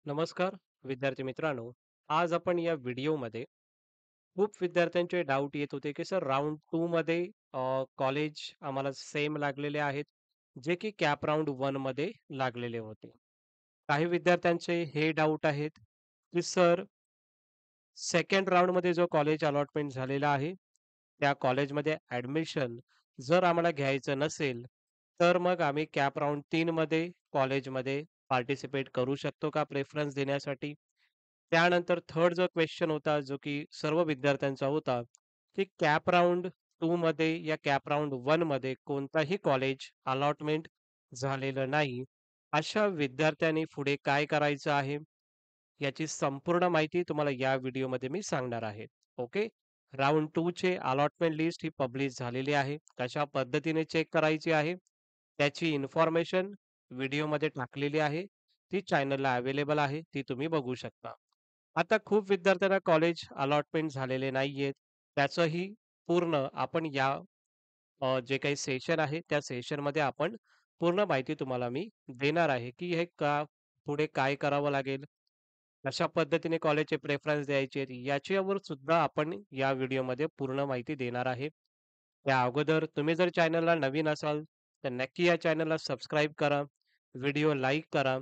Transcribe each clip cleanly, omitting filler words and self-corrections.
नमस्कार विद्यार्थी मित्रांनो. आज आपण या व्हिडिओमध्ये खूप विद्यार्थ्यांचे डाऊट येत होते की सर राउंड 2 मध्ये कॉलेज आम्हाला सेम लागलेले आहेत जे की कॅप राउंड 1 मध्ये लागलेले होते. काही विद्यार्थ्यांचे हे डाऊट आहेत की सर सेकंड राउंडमध्ये जो कॉलेज अलॉटमेंट झालेला आहे, त्या कॉलेजमध्ये ॲडमिशन जर आम्हाला घ्यायचं नसेल, तर मग आम्ही कॅप राउंड 3 मध्ये कॉलेजमध्ये पार्टिसिपेट करू शकतो का प्रेफरन्स देण्यासाठी? त्यानंतर थर्ड जो क्वेश्चन होता, जो की सर्व विद्यार्थ्यांचा होता, की कॅप राउंड 2 मध्ये या कॅप राउंड 1 मध्ये कोणताही कॉलेज अलॉटमेंट झालेलं नाही. अशा विद्यार्थ्यांनी पुढे काय करायचं आहे? याची संपूर्ण माहिती तुम्हाला या व्हिडिओमध्ये मी सांगणार आहे. ओके. राउंड 2 चे अलॉटमेंट लिस्ट ही पब्लिश झालेली आहे. कशा पद्धतीने चेक करायची आहे, त्याची इन्फॉर्मेशन व्हिडिओमध्ये टाकलेली आहे. ती चॅनलला अवेलेबल आहे. ती तुम्ही बघू शकता. आता खूप विद्यार्थ्यांना कॉलेज अलॉटमेंट झालेले नाहीयेत. त्याचंही पूर्ण आपण या जे काही सेशन आहे, त्या सेशनमध्ये आपण पूर्ण माहिती तुम्हाला मी देणार आहे, की हे का पुढे काय करावं लागेल? कशा पद्धतीने कॉलेजचे प्रेफरन्स द्यायचे आहेत, याच्यावर सुद्धा आपण या व्हिडिओमध्ये पूर्ण माहिती देणार आहे. त्या अगोदर तुम्ही जर चॅनलला नवीन असाल, तर नक्की या चॅनलला सबस्क्राईब करा, व्हिडिओ लाईक करा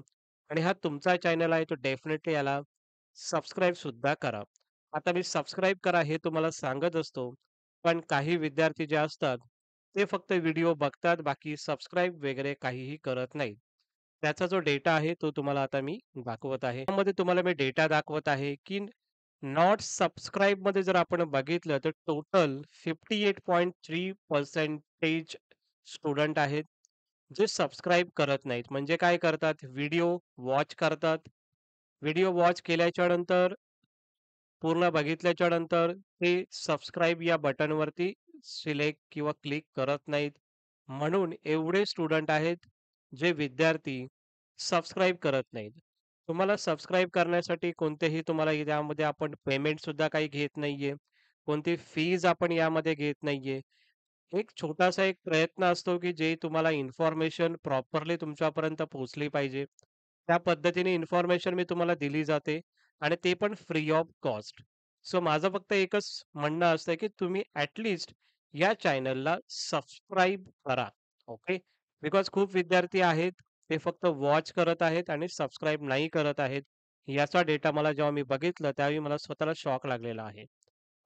आणि हा तुमचा चॅनल आहे, तो डेफिनेटली याला सबस्क्राईब सुद्धा करा. आता मी सबस्क्राईब करा हे तुम्हाला सांगत असतो, पण काही विद्यार्थी जे असतात, ते फक्त व्हिडिओ बघतात, बाकी सबस्क्राईब वगैरे काहीही करत नाहीत. त्याचा जो डेटा आहे, तो तुम्हाला आता मी दाखवत आहे. त्यामध्ये तुम्हाला मी डेटा दाखवत आहे, की नॉट सबस्क्राईबमध्ये जर आपण बघितलं, तर टोटल 58.3% स्टुडंट आहेत, जे सबस्क्राईब करत नाहीत. म्हणजे काय करतात? व्हिडिओ वॉच करतात. व्हिडिओ वॉच केल्याच्या नंतर पूर्ण बघितल्याच्या नंतर ते सबस्क्राईब या बटनवरती सिलेक्ट किंवा क्लिक करत नाहीत. म्हणून एवढे स्टुडंट आहेत, जे विद्यार्थी सबस्क्राईब करत नाहीत. तुम्हाला सबस्क्राईब करण्यासाठी कोणतेही तुम्हाला यामध्ये आपण पेमेंट सुद्धा काही घेत नाहीये. कोणती फीज आपण यामध्ये घेत नाहीये. एक छोटासा एक प्रयत्न असतो, की जे तुम्हाला इन्फॉर्मेशन प्रॉपरली तुमच्यापर्यंत पोहोचली पाहिजे. त्या पद्धतीने इन्फॉर्मेशन मी तुम्हाला दिली जाते आणि ते पण फ्री ऑफ कॉस्ट. सो माझं फक्त एकच म्हणणं असतं, की तुम्ही या चॅनलला सबस्क्राईब करा. ओके. बिकॉज खूप विद्यार्थी आहेत, ते फक्त वॉच करत आहेत आणि सबस्क्राईब नाही करत आहेत. याचा डेटा मला जेव्हा मी बघितलं, त्यावेळी मला स्वतःला शॉक लागलेला आहे.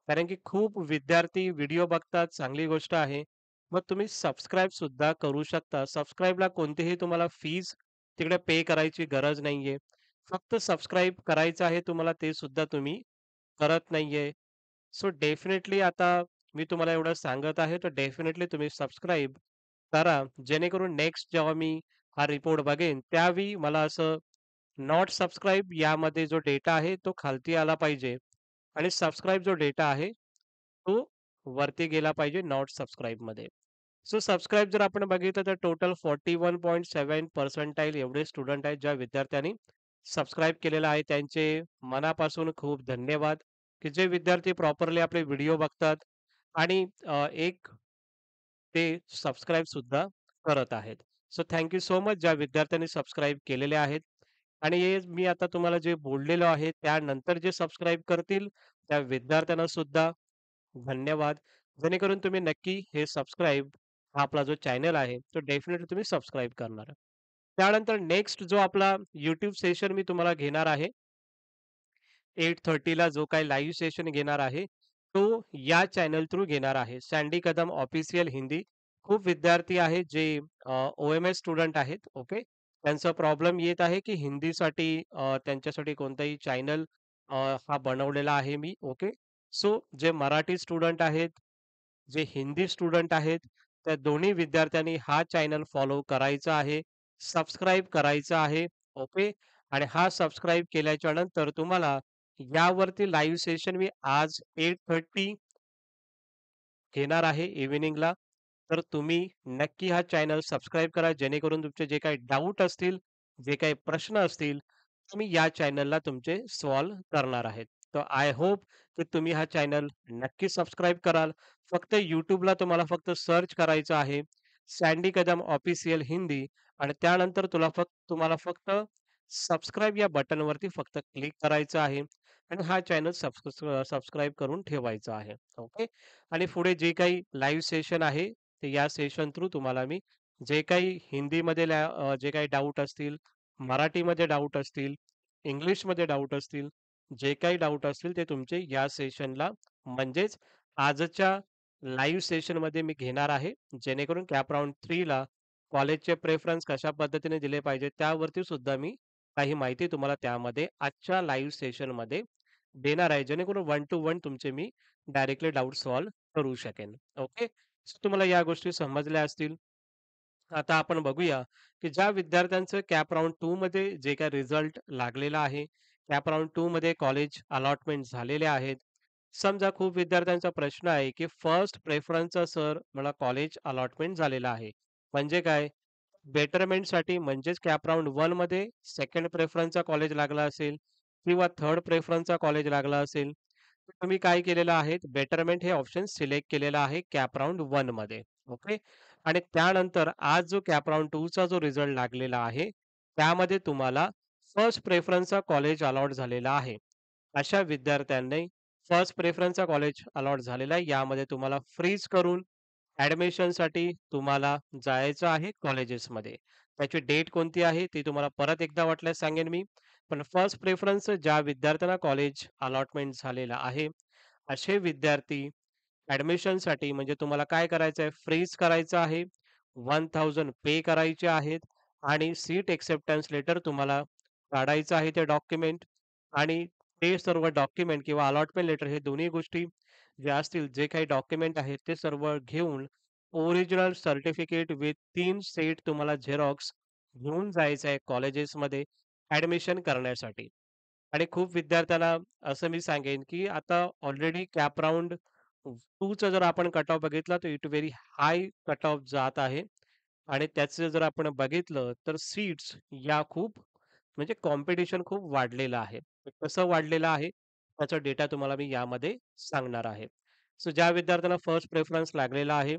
कारण की खूप विद्यार्थी व्हिडिओ बघतात, चांगली गोष्ट आहे. मग तुम्ही सबस्क्राईब सुद्धा करू शकता. सबस्क्राईबला कोणतीही तुम्हाला फीज तिकडे पे करायची गरज नाहीये. फक्त सबस्क्राईब करायचं आहे तुम्हाला, ते सुद्धा तुम्ही करत नाहीये. सो डेफिनेटली आता मी तुम्हाला एवढं सांगत आहे, तर डेफिनेटली तुम्ही सबस्क्राईब करा. जेणेकरून नेक्स्ट जेव्हा मी हा रिपोर्ट बघेन, त्यावेळी मला असं नॉट सबस्क्राईब यामध्ये जो डेटा आहे, तो खालती आला पाहिजे आणि सबस्क्राईब जो डेटा आहे, तो वरती गेला पाहिजे नॉट सबस्क्राईबमध्ये. सो सबस्क्राईब जर आपण बघितलं तर टोटल 41.7 पर्सेंटाइल एवढे स्टुडंट आहेत, ज्या विद्यार्थ्यांनी सबस्क्राईब केलेलं आहे. त्यांचे मनापासून खूप धन्यवाद, की जे विद्यार्थी प्रॉपरली आपले व्हिडिओ बघतात आणि एक ते सबस्क्राईब सुद्धा करत आहेत. So thank you so much ज्या विद्यार्थ्यांनी सबस्क्राईब केलेले आहेत. आणि हे मी आता तुम्हाला जे बोललेलो आहे, त्यानंतर जे सबस्क्राईब करतील, त्या विद्यार्थ्यांना सुद्धा धन्यवाद. जेणेकरून तुम्ही नक्की हे सबस्क्राईब हा आपला जो चॅनल आहे, तो डेफिनेटली तुम्ही सबस्क्राईब करणार. त्यानंतर नेक्स्ट जो आपला YouTube सेशन मी तुम्हाला घेणार आहे, 8:30 ला जो काही लाईव्ह सेशन घेणार आहे, तो या चॅनल थ्रू घेणार आहे. Sandy Kadam official Hindi. खूप विद्यार्थी आहेत जे ओ-एम-एस स्टुडंट आहेत. ओके. त्यांचा प्रॉब्लेम येत आहे, की हिंदीसाठी त्यांच्यासाठी कोणताही चॅनल हा बनवलेला आहे मी. ओके. सो जे मराठी स्टुडंट आहेत, जे हिंदी स्टुडंट आहेत, त्या दोन्ही विद्यार्थ्यांनी हा चॅनल फॉलो करायचा आहे, सबस्क्राईब करायचं आहे. ओके. आणि हा सबस्क्राईब केल्याच्या नंतर तुम्हाला यावरती लाईव्ह सेशन मी आज 8:30 घेणार आहे इव्हनिंगला. तर तुम्ही नक्की हा चॅनल सबस्क्राईब करा, जेणेकरून तुमचे जे काही डाउट असतील, जे काही प्रश्न असतील, तुम्ही या चॅनलला तुमचे सॉल्व्ह करणार आहेत. तर आय होप की तुम्ही हा चॅनल नक्की सबस्क्राईब कराल. फक्त YouTubeला तुम्हाला फक्त सर्च करायचं आहे, सँडी कदम ऑफिशियल हिंदी आणि त्यानंतर तुम्हाला फक्त सबस्क्राईब या बटनवरती फक्त क्लिक करायचं आहे आणि हा चॅनल सबस्क्राईब करून ठेवायचा आहे. ओके. आणि पुढे जे काही लाईव्ह सेशन आहे, ते या सेशन थ्रू तुम्हाला मी जे काही हिंदीमध्ये जे काही डाऊट असतील, मराठीमध्ये डाऊट असतील, इंग्लिशमध्ये डाऊट असतील, जे काही डाऊट असतील ते तुमचे या सेशनला म्हणजेच आजच्या लाईव्ह सेशनमध्ये मी घेणार आहे. जेणेकरून कॅप राउंड 3 ला कॉलेजचे प्रेफरन्स कशा पद्धतीने दिले पाहिजे त्यावरती सुद्धा मी काही माहिती तुम्हाला त्यामध्ये आजच्या लाईव्ह सेशनमध्ये देणार आहे. जेणेकरून 1 टू 1 तुमचे मी डायरेक्टली डाउट सॉल्व्ह करू शकेन. ओके. सो तुम्हाला या गोष्टी समजल्या असतील. आता आपण बघूया, की ज्या विद्यार्थ्यांचं कॅप राउंड 2 मध्ये जे काही रिझल्ट लागलेला आहे, कॅप राउंड 2 मध्ये कॉलेज अलॉटमेंट झालेले आहेत. समजा खूप विद्यार्थ्यांचा प्रश्न आहे, की फर्स्ट प्रेफरन्सचा सर मला कॉलेज अलॉटमेंट झालेला आहे. म्हणजे काय? बेटरमेंटसाठी म्हणजेच कॅप राउंड 1 मध्ये सेकंड प्रेफरन्सचा कॉलेज लागला असेल किंवा थर्ड प्रेफरन्सचा कॉलेज लागला असेल, तर तुम्ही काय केलेलं आहे, बेटरमेंट हे ऑप्शन सिलेक्ट केलेलं आहे कॅप राउंड 1 मध्ये. ओके. आणि त्यानंतर आज जो कॅप राउंड 2 चा जो रिझल्ट लागलेला आहे, त्यामध्ये तुम्हाला फर्स्ट प्रेफरन्सचा कॉलेज अलॉट झालेला आहे. अशा विद्यार्थ्यांनी फर्स्ट प्रेफरन्सचा कॉलेज अलॉट झालेला आहे. यामध्ये तुम्हाला फ्रीज करून ॲडमिशनसाठी तुम्हाला जायचं आहे कॉलेजेसमध्ये. त्याची डेट कोणती आहे ती तुम्हाला परत एकदा वाटल्यास सांगेन मी. पण फर्स्ट प्रेफरन्स ज्या विद्यार्थ्यांना कॉलेज अलॉटमेंट झालेला आहे, असे विद्यार्थी ॲडमिशनसाठी म्हणजे तुम्हाला काय करायचं आहे, फ्रीज करायचं आहे. 1000 पे करायचे आहेत आणि सीट एक्सेप्टन्स लेटर तुम्हाला काढायचं आहे ते डॉक्युमेंट आणि ते सर्व डॉक्युमेंट किंवा अलॉटमेंट लेटर हे दोन्ही गोष्टी ज्या असतील, जे काही डॉक्युमेंट आहेत ते सर्व घेऊन ओरिजिनल सर्टिफिकेट विथ 3 सेट तुम्हाला झेरॉक्स घेऊन जायचं आहे कॉलेजेसमध्ये ॲडमिशन करण्यासाठी. आणि खूप विद्यार्थ्यांना असं मी सांगेन, की आता ऑलरेडी कॅप राउंड 2 चा जर आपण कट ऑफ बघितला, तर it very high cut off जात आहे. आणि त्याचं जर आपण बघितलं, तर सीट्स या खूप म्हणजे कॉम्पिटिशन खूप वाढलेलं आहे. तर कसं वाढलेलं आहे, त्याचा डेटा तुम्हाला मी यामध्ये सांगणार आहे. सो ज्या विद्यार्थ्यांना फर्स्ट प्रेफरन्स लागलेला आहे,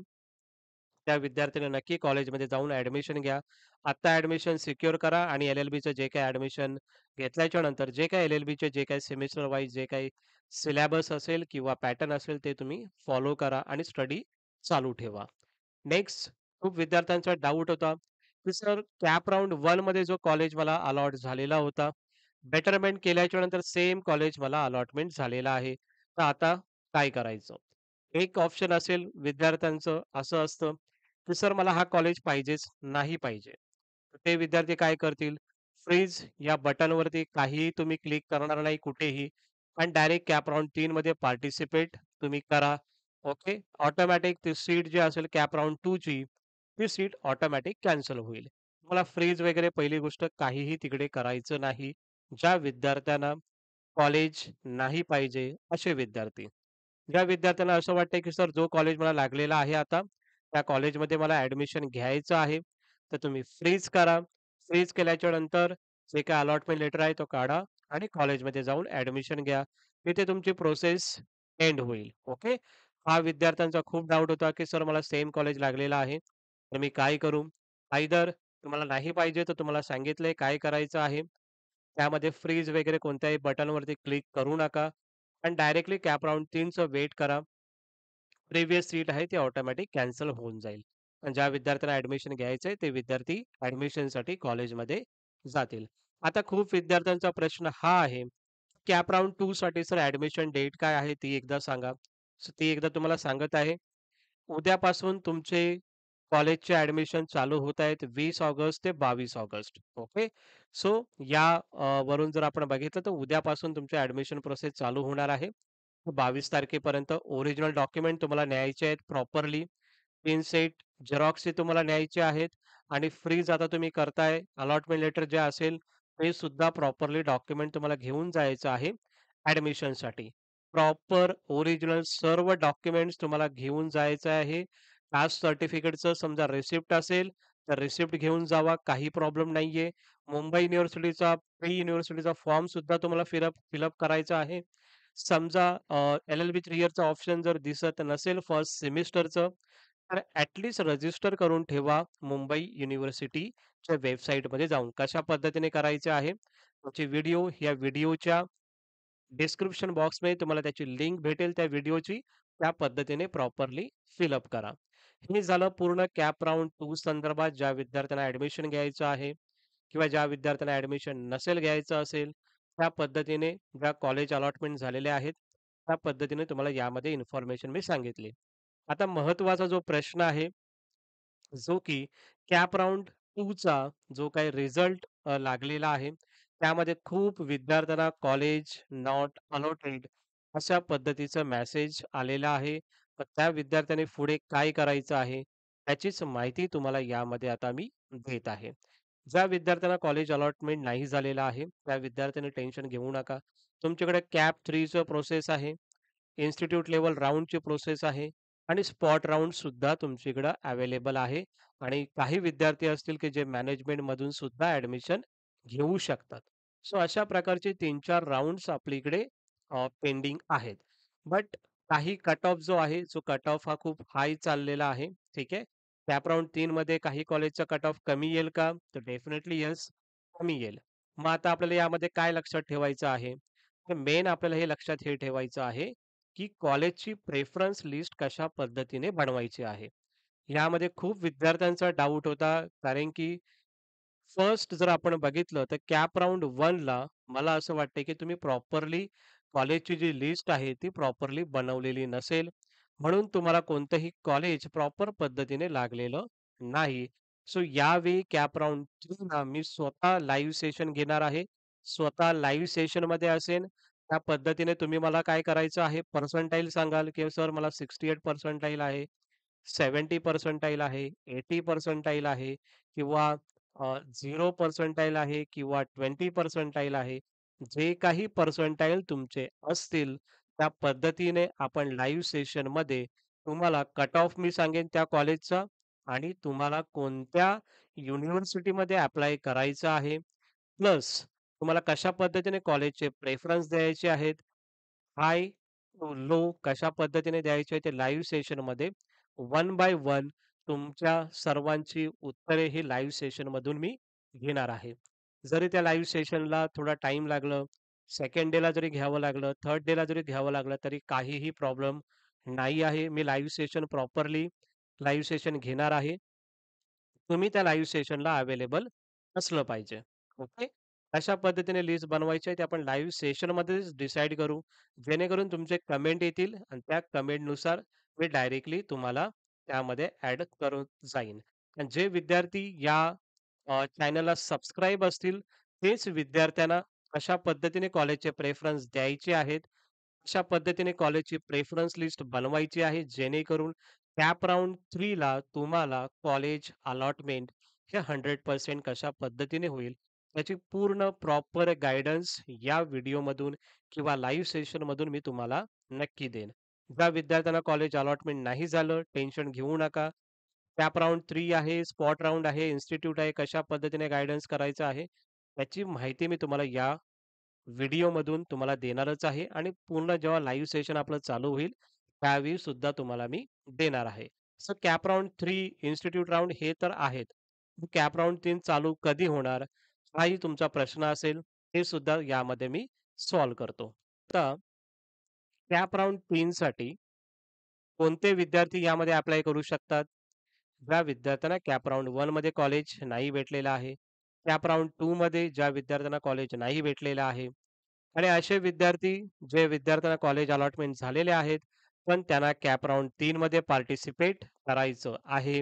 त्या विद्यार्थ्यांनी नक्की कॉलेजमध्ये जाऊन ॲडमिशन घ्या. आत्ता ॲडमिशन सिक्युअर करा आणि एल-एल-बीचं जे काही ॲडमिशन घेतल्याच्या नंतर जे काही एल-एल-बीचे जे काही सेमिस्टर वाईज जे काही सिलेबस असेल किंवा पॅटर्न असेल, ते तुम्ही फॉलो करा आणि स्टडी चालू ठेवा. नेक्स्ट खूप विद्यार्थ्यांचा डाऊट होता, की सर कॅप राउंड 1 मध्ये जो कॉलेज मला अलॉट झालेला होता, बेटरमेंट केल्याच्या नंतर सेम कॉलेज मला अलॉटमेंट झालेला आहे. तर आता काय करायचं? एक ऑप्शन असेल विद्यार्थ्यांचं असं असतं, की सर मला हा कॉलेज पाहिजेच नाही पाहिजे. तर ते विद्यार्थी काय करतील? फ्रीज या बटनवरती काहीही तुम्ही क्लिक करणार नाही कुठेही आणि डायरेक्ट कॅप राउंड 3 मध्ये पार्टिसिपेट तुम्ही करा. ओके. ऑटोमॅटिक ती सीट जी असेल कॅप राउंड 2 ची, ती सीट ऑटोमॅटिक कॅन्सल होईल. तुम्हाला फ्रीज वगैरे पहिली गोष्ट काहीही तिकडे करायचं नाही. ज्या विद्यार्थ्यांना कॉलेज नाही पाहिजे असे विद्यार्थी. ज्या विद्यार्थ्यांना असं वाटतंय, की सर जो कॉलेज मला लागलेला आहे आता, त्या कॉलेजमध्ये मला ॲडमिशन घ्यायचं आहे. तर तुम्ही फ्रीज करा. फ्रीज केल्याच्या नंतर जे काही अलॉटमेंट लेटर आहे तो काढा आणि कॉलेजमध्ये जाऊन ॲडमिशन घ्या. तिथे तुमची प्रोसेस एंड होईल. ओके. हा विद्यार्थ्यांचा खूप डाउट होता, की सर मला सेम कॉलेज लागलेलं आहे. तर मी काय करू? आयदर तुम्हाला नाही पाहिजे तर तुम्हाला सांगितलंय काय करायचं आहे. त्यामध्ये फ्रीज वगैरे कोणत्याही बटनवरती क्लिक करू नका आणि डायरेक्टली कॅप राउंड 3 वेट करा. प्रिव्हियस सीट आहे ती ऑटोमॅटिक कॅन्सल होऊन जाईल. आणि ज्या विद्यार्थ्यांना ॲडमिशन घ्यायचंय ते विद्यार्थी ॲडमिशनसाठी कॉलेजमध्ये जातील. आता खूप विद्यार्थ्यांचा प्रश्न हा आहे, कॅप राउंड 2 साठी सर ॲडमिशन डेट काय आहे ती एकदा सांगा. सो ती एकदा तुम्हाला सांगत आहे. उद्यापासून तुमचे कॉलेजचे ॲडमिशन चालू होत आहेत 20 ऑगस्ट ते 22 ऑगस्ट. ओके. सो या वरून जर आपण बघितलं तर उद्यापासून तुमचे ॲडमिशन प्रोसेस चालू होणार आहे. 22 तारखेपर्यंत ओरिजिनल डॉक्युमेंट तुम्हाला न्यायचे आहेत प्रॉपरली. 3 सेट झेरॉक्सचे तुम्हाला न्यायचे आहेत आणि फ्रीज आता तुम्ही करताय, अलॉटमेंट लेटर जे असेल, ते सुद्धा प्रॉपरली डॉक्युमेंट तुम्हाला घेऊन जायचं आहे ॲडमिशनसाठी. प्रॉपर ओरिजिनल सर्व डॉक्युमेंट्स तुम्हाला घेऊन जायचं आहे. कास्ट सर्टिफिकेटचं समजा रिसिप्ट असेल, तर रिसिप्ट घेऊन जावा, काही प्रॉब्लेम नाहीये. मुंबई युनिव्हर्सिटीचा, प्री युनिव्हर्सिटीचा फॉर्म सुद्धा तुम्हाला फिलअप करायचा आहे. समजा एल-एल-बी 3 इयरचा ऑप्शन जर दिसत नसेल फर्स्ट सेमिस्टरचं, तर रजिस्टर करून ठेवा मुंबई युनिव्हर्सिटीच्या वेबसाईटमध्ये जाऊन. कशा पद्धतीने करायचे आहे? तुमचे व्हिडिओ, या व्हिडिओच्या डिस्क्रिप्शन बॉक्समध्ये तुम्हाला त्याची लिंक भेटेल त्या व्हिडिओची. त्या पद्धतीने प्रॉपरली फिल करा. हे झालं पूर्ण कॅप राउंड 2 संदर्भात ज्या विद्यार्थ्यांना ॲडमिशन घ्यायचं आहे किंवा ज्या विद्यार्थ्यांना ॲडमिशन नसेल घ्यायचं असेल, त्या पद्धतीने ज्या कॉलेज अलॉटमेंट झालेल्या आहेत, त्या पद्धतीने तुम्हाला यामध्ये इन्फॉर्मेशन मी सांगितली. आता महत्त्वाचा जो प्रश्न आहे, जो की कॅप राउंड 2 चा जो काही रिझल्ट लागलेला आहे, त्यामध्ये खूप विद्यार्थ्यांना कॉलेज नॉट अलॉटेड अशा पद्धतीचा मेसेज आलेला आहे. तर त्या विद्यार्थ्यांनी पुढे काय करायचं आहे, त्याचीच माहिती तुम्हाला यामध्ये आता मी देत आहे. ज्या विद्यार्थ्यांना कॉलेज अलॉटमेंट नाही झालेलं आहे, त्या विद्यार्थ्यांनी टेन्शन घेऊ नका. तुमच्याकडे कॅप 3 चं प्रोसेस आहे. इन्स्टिट्यूट लेव्हल राउंडची प्रोसेस आहे आणि स्पॉट राउंड सुद्धा तुमच्याकडे अवेलेबल आहे आणि काही विद्यार्थी असतील की जे मॅनेजमेंटमधून सुद्धा ॲडमिशन घेऊ शकतात. सो अशा प्रकारचे 3-4 राउंड्स आपल्याकडे पेंडिंग आहेत. बट काही कट ऑफ जो आहे, जो कट ऑफ हा खूप हाय चाललेला आहे. ठीक आहे. कॅप राउंड 3 मध्ये काही कॉलेजचा कट ऑफ कमी येईल का? तर डेफिनेटली येस, कमी येईल. मग आता आपल्याला यामध्ये काय लक्षात ठेवायचं आहे? तर मेन आपल्याला हे लक्षात हे ठेवायचं आहे, की कॉलेजची प्रेफरन्स लिस्ट कशा पद्धतीने बनवायची आहे. यामध्ये खूप विद्यार्थ्यांचा डाऊट होता कारण की फर्स्ट जर आपण बघितलं तर कॅप राउंड 1 ला मला असं वाटतंय की तुम्ही प्रॉपरली कॉलेजची जी लिस्ट आहे ती प्रॉपरली बनवलेली नसेल. म्हणून तुम्हाला कोणतंही कॉलेज प्रॉपर पद्धतीने लागलेलं नाही. सो यावेळी कॅप राउंड 3 ला मी स्वतः लाईव्ह सेशन घेणार आहे. स्वतः लाईव्ह सेशनमध्ये असेन. त्या पद्धतीने तुम्ही मला काय करायचं आहे पर्सेंटाइल सांगाल, की सर मला 68 पर्सेंटाइल आहे. 70 पर्सेंटाइल आहे, 80 पर्सेंटाइल आहे किंवा 0 पर्सेंटाइल आहे किंवा 20 पर्सेंटाइल आहे. जे काही पर्सेंटाइल तुमचे असतील, त्या पद्धतीने आपण लाईव्ह सेशनमध्ये तुम्हाला कट ऑफ मी सांगेन त्या कॉलेजचा आणि तुम्हाला कोणत्या युनिव्हर्सिटीमध्ये अप्लाय करायचं आहे. प्लस तुम्हाला कशा पद्धतीने कॉलेजचे प्रेफरन्स द्यायचे आहेत. हाय, लो कशा पद्धतीने द्यायचे ते लाईव्ह सेशनमध्ये वन बाय वन तुमच्या सर्वांची उत्तरे ही लाईव्ह सेशनमधून मी घेणार आहे. जरी त्या लाईव्ह सेशनला थोडा टाईम लागलं, सेकंड डेला जरी घ्यावं लागलं, थर्ड डेला जरी घ्यावं लागलं, तरी काहीही प्रॉब्लेम नाही आहे. मी live session properly live session घेणार आहे. तुम्ही त्या लाईव्ह सेशनला अवेलेबल असलं पाहिजे. ओके. अशा पद्धतीने लिस्ट बनवायची आहे, ते आपण लाईव्ह सेशनमध्येच डिसाईड करू. जेणेकरून तुमचे कमेंट येतील आणि त्या कमेंटनुसार मी डायरेक्टली तुम्हाला त्यामध्ये ॲड करून जाईन. आणि जे विद्यार्थी या चॅनलला सबस्क्राईब असतील, तेच विद्यार्थ्यांना कशा पद्धतीने कॉलेजचे प्रेफरन्स द्यायचे आहेत, अशा पद्धतीने कॉलेजची प्रेफरन्स लिस्ट बनवायची आहे, जेणेकरून कॅप राउंड 3 ला तुम्हाला कॉलेज अलॉटमेंट हे 100% कशा पद्धतीने होईल, याची पूर्ण प्रॉपर गाईडन्स या व्हिडिओमधून किंवा लाईव्ह सेशनमधून मी तुम्हाला नक्की देईन. ज्या विद्यार्थ्यांना कॉलेज अलॉटमेंट नाही झालं, टेन्शन घेऊ नका. कॅप राउंड 3 आहे, स्पॉट राउंड आहे, इन्स्टिट्यूट आहे, कशा पद्धतीने गाईडन्स करायचं आहे, याची माहिती मी तुम्हाला या व्हिडिओमधून तुम्हाला देणारच आहे आणि पूर्ण जेव्हा लाईव्ह सेशन आपलं चालू होईल, त्यावेळी सुद्धा तुम्हाला मी देणार आहे. So cap round 3, institute round हे तर आहेत. कॅप राउंड 3 चालू कधी होणार? हाही तुमचा प्रश्न असेल, हे सुद्धा यामध्ये मी सॉल्व्ह करतो. आता कॅप राउंड 3 साठी कोणते विद्यार्थी यामध्ये अप्लाय करू शकतात? ज्या विद्यार्थ्यांना कॅप राउंड 1 मध्ये कॉलेज नाही भेटलेलं आहे. कॅप राउंड 2 मध्ये ज्या विद्यार्थ्यांना कॉलेज नाही भेटलेलं आहे. आणि असे विद्यार्थी जे विद्यार्थ्यांना कॉलेज अलॉटमेंट झालेले आहेत, पण त्यांना कॅप राउंड 3 मध्ये पार्टिसिपेट करायचं आहे.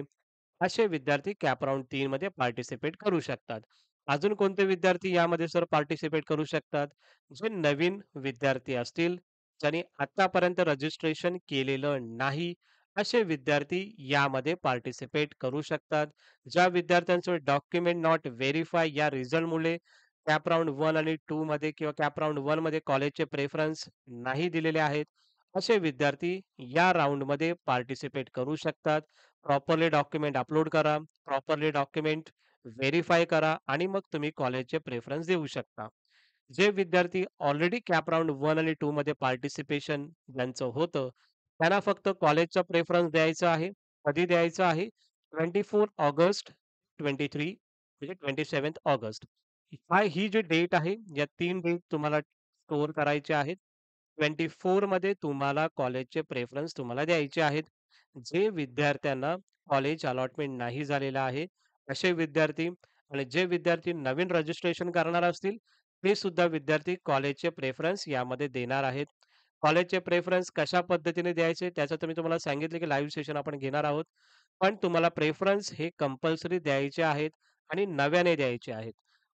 असे विद्यार्थी कॅप राउंड 3 मध्ये पार्टिसिपेट करू शकतात. अजून कोणते विद्यार्थी यामध्ये सर पार्टिसिपेट करू शकतात? जे नवीन विद्यार्थी असतील, ज्यांनी आतापर्यंत रजिस्ट्रेशन केलेलं नाही, असे विद्यार्थी यामध्ये पार्टिसिपेट करू शकतात. ज्या विद्यार्थ्यांचं डॉक्युमेंट नॉट व्हेरिफाय या रिझल्टमुळे कॅप राउंड 1 आणि 2 मध्ये किंवा कॅप राउंड 1 मध्ये कॉलेजचे प्रेफरन्स नाही दिलेले आहेत, असे विद्यार्थी या राउंडमध्ये पार्टिसिपेट करू शकतात. प्रॉपरली डॉक्युमेंट अपलोड करा, प्रॉपरली डॉक्युमेंट व्हेरिफाय करा आणि मग तुम्ही कॉलेजचे प्रेफरन्स देऊ शकता. जे विद्यार्थी ऑलरेडी कॅप राउंड 1 आणि 2 मध्ये पार्टिसिपेशन ज्यांचं होतं, त्यांना फक्त कॉलेजचा प्रेफरन्स द्यायचा आहे. कधी द्यायचं आहे? 24 ऑगस्ट 23 म्हणजे 27 ऑगस्ट. ही जी डेट आहे, या 3 डेट तुम्हाला स्टोअर करायचे आहेत. 24 मध्ये तुम्हाला कॉलेजचे प्रेफरन्स तुम्हाला द्यायचे आहेत. जे विद्यार्थ्यांना कॉलेज अलॉटमेंट नाही झालेलं आहे, असे विद्यार्थी आणि जे विद्यार्थी नवीन रजिस्ट्रेशन करणार असतील, ते सुद्धा विद्यार्थी कॉलेजचे प्रेफरन्स यामध्ये देणार आहेत. कॉलेजचे प्रेफरन्स कशा पद्धतीने द्यायचे त्याचं तर मी तुम्हाला सांगितलं, की लाईव्ह सेशन आपण घेणार आहोत. पण तुम्हाला प्रेफरन्स हे कंपल्सरी द्यायचे आहेत आणि नव्याने द्यायचे आहेत.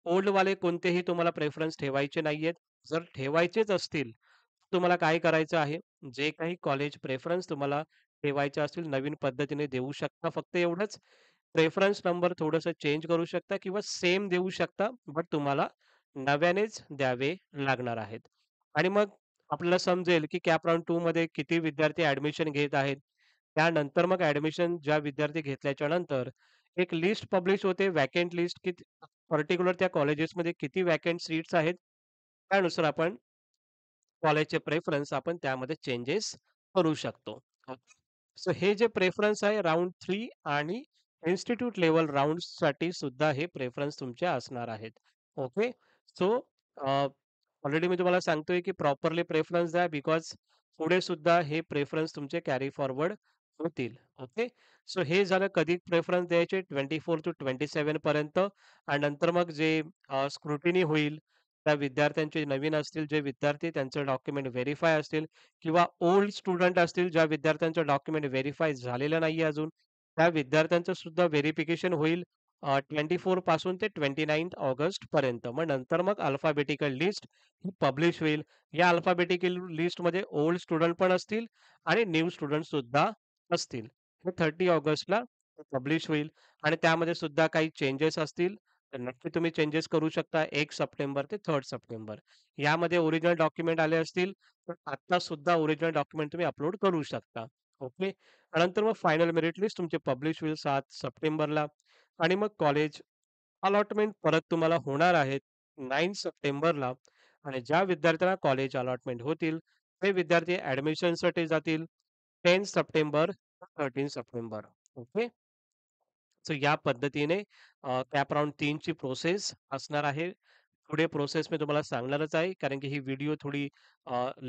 ओल्डवाले कोणतेही तुम्हाला प्रेफरन्स ठेवायचे नाहीयेत. जर ठेवायचेच असतील, तुम्हाला काय करायचं आहे, जे काही कॉलेज प्रेफरन्स तुम्हाला ठेवायचे असतील, नवीन पद्धतीने देऊ शकता. फक्त एवढंच रेफरन्स नंबर थोडंसं चेंज करू शकता किंवा सेम देऊ शकता, बट तुम्हाला नव्यानेच द्यावे लागणार आहेत. आणि मग आपल्याला समजेल, की कॅप राउंड 2 मध्ये किती विद्यार्थी ॲडमिशन घेत आहेत. त्यानंतर मग ॲडमिशन ज्या विद्यार्थी घेतल्याच्या नंतर एक लिस्ट पब्लिश होते, व्हॅकंट लिस्ट, की पर्टिक्युलर त्या कॉलेजेसमध्ये किती व्हॅकंट सीट्स आहेत. त्यानुसार आपण कॉलेजचे प्रेफरन्स आपण त्यामध्ये चेंजेस करू शकतो. सो हे जे प्रेफरन्स आहे राउंड 3 आणि इन्स्टिट्यूट लेव्हल राउंड्ससाठी सुद्धा हे प्रेफरन्स तुमचे असणार आहेत. ओके. सो ऑलरेडी मी तुम्हाला सांगतोय की प्रॉपरली प्रेफरन्स द्या बिकॉज पुढे सुद्धा हे प्रेफरन्स तुमचे कॅरी फॉरवर्ड होतील. ओके. सो हे झालं कधी प्रेफरन्स द्यायचे 24 टू 27 पर्यंत आणि नंतर मग जे स्क्रुटिनी होईल त्या विद्यार्थ्यांचे नवीन असतील जे विद्यार्थी त्यांचे डॉक्युमेंट व्हेरिफाय असतील किंवा ओल्ड स्टुडंट असतील ज्या विद्यार्थ्यांचं डॉक्युमेंट व्हेरिफाय झालेलं नाहीये अजून, त्या विद्यार्थ्यांचं सुद्धा व्हेरिफिकेशन होईल 24 पासून ते 29 ऑगस्ट पर्यंत. मग नंतर अल्फाबेटिकल लिस्ट ही पब्लिश होईल. या अल्फाबेटिकल लिस्टमध्ये ओल्ड स्टुडंट पण असतील आणि न्यू स्टुडंट सुद्धा असतील. हे 30 ऑगस्टला पब्लिश होईल आणि त्यामध्ये सुद्धा काही चेंजेस असतील, तर नक्की तुम्ही चेंजेस करू शकता 1 सप्टेंबर ते 3 सप्टेंबर. यामध्ये ओरिजिनल डॉक्युमेंट आले असतील, तर आता सुद्धा ओरिजिनल डॉक्युमेंट तुम्ही अपलोड करू शकता. ओके. नंतर मग फायनल मेरिट लिस्ट तुमची पब्लिश होईल 7 सप्टेंबरला आणि मग कॉलेज अलॉटमेंट परत तुम्हाला होणार आहेत 9 सप्टेंबरला आणि ज्या विद्यार्थ्यांना कॉलेज अलॉटमेंट होतील, ते विद्यार्थी ॲडमिशनसाठी जातील 10 सप्टेंबर 13 सप्टेंबर. ओके. सो या पद्धतीने कॅप राउंड 3 ची प्रोसेस असणार आहे. पुढे प्रोसेस मी तुम्हाला सांगणारच आहे, कारण की ही व्हिडिओ थोडी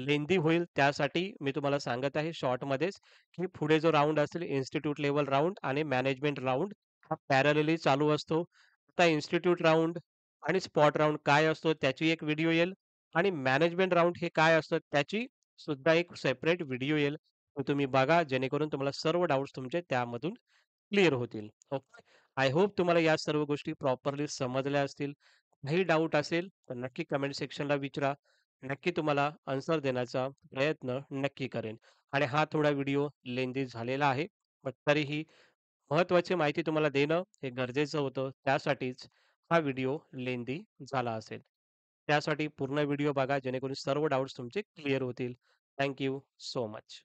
लेंदी होईल. त्यासाठी मी तुम्हाला सांगत आहे शॉर्टमध्येच, की पुढे जो राउंड असेल इन्स्टिट्यूट लेव्हल राउंड आणि मॅनेजमेंट राउंड हा पॅरलली चालू असतो. आता इन्स्टिट्यूट राउंड आणि स्पॉट राउंड काय असतो त्याची एक व्हिडिओ येईल आणि मॅनेजमेंट राउंड हे काय असतं त्याची सुद्धा एक सेपरेट व्हिडिओ येईल. तो तुम्ही बघा जेणेकरून तुम्हाला सर्व डाउट्स तुमचे त्यामधून क्लिअर होतील. ओके. आय होप तुम्हाला या सर्व गोष्टी प्रॉपरली समजल्या असतील. काही डाऊट असेल तर नक्की कमेंट सेक्शनला विचारा. नक्की तुम्हाला आन्सर देण्याचा प्रयत्न नक्की करेन. आणि हा थोडा व्हिडिओ लेंदी झालेला आहे. पण तरीही महत्त्वाची माहिती तुम्हाला देणं हे गरजेचं होतं. त्यासाठीच हा व्हिडिओ लेंदी झाला असेल. त्यासाठी पूर्ण व्हिडिओ बघा जेणेकरून सर्व डाउट्स तुमचे क्लिअर होतील. Thank so much.